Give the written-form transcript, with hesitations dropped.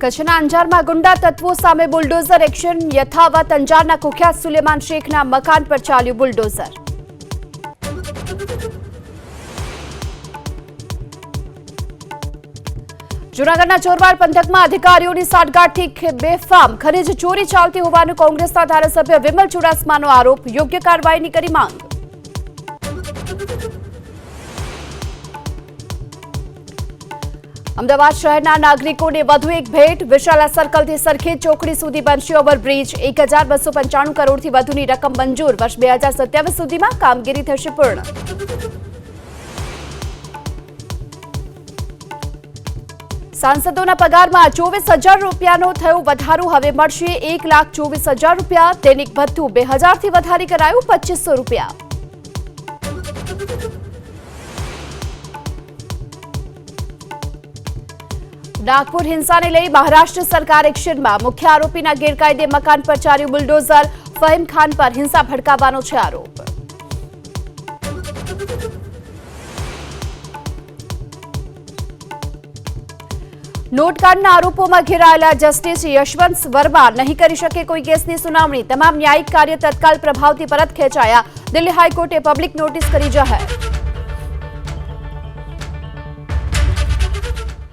કચ્છના અંજારમાં ગુંડા તત્વો સામે બુલડોઝર એક્શન યથાવત। અંજારના કુખ્યાત સુલેમાન શેખના મકાન પર ચાલ્યું બુલડોઝર। જૂનાગઢના ચોરવાડ પંથકમાં અધિકારીઓની સાઠગાંઠથી બેફામ ખનીજ ચોરી ચાલતી હોવાનો કોંગ્રેસના ધારાસભ્ય વિમલ ચુડાસમાનો આરોપ। યોગ્ય કાર્યવાહીની કરી માંગ। અમદાવાદ શહેરના નાગરિકોને વધુ એક ભેટ। વિશાલા સર્કલથી સરખેજ ચોકડી સુધી બનશે ઓવરબ્રિજ। 1295 કરોડથી વધુની રકમ મંજૂર। વર્ષ 2027 સુધીમાં કામગીરી થશે પૂર્ણ। સાંસદોના પગારમાં 24,000 રૂપિયાનો થયો વધારો। હવે મળશે 1,24,000 રૂપિયા। દૈનિક ભથ્થું 2,000થી વધારી કરાયું 2,500 રૂપિયા। नागपुर हिंसा ने लई महाराष्ट्र सरकार एक्शનમાં। मुख्य आरोपीના ગેરકાયદે મકાન પર ચાલ્યું બુલડોઝર। ફહીમ ખાન પર હિંસા ભડકાવવાનો છે આરોપ। નોટકાંડના આરોપોમાં ઘેરાયેલા જસ્ટિસ યશવંત વર્મા નહીં કરી શકે કોઈ કેસની સુનાવણી। તમામ ન્યાયિક કાર્ય તત્કાલ પ્રભાવથી પરત ખેંચાયા। દિલ્હી હાઈકોર્ટે પબ્લિક નોટિસ કરી જાહેર।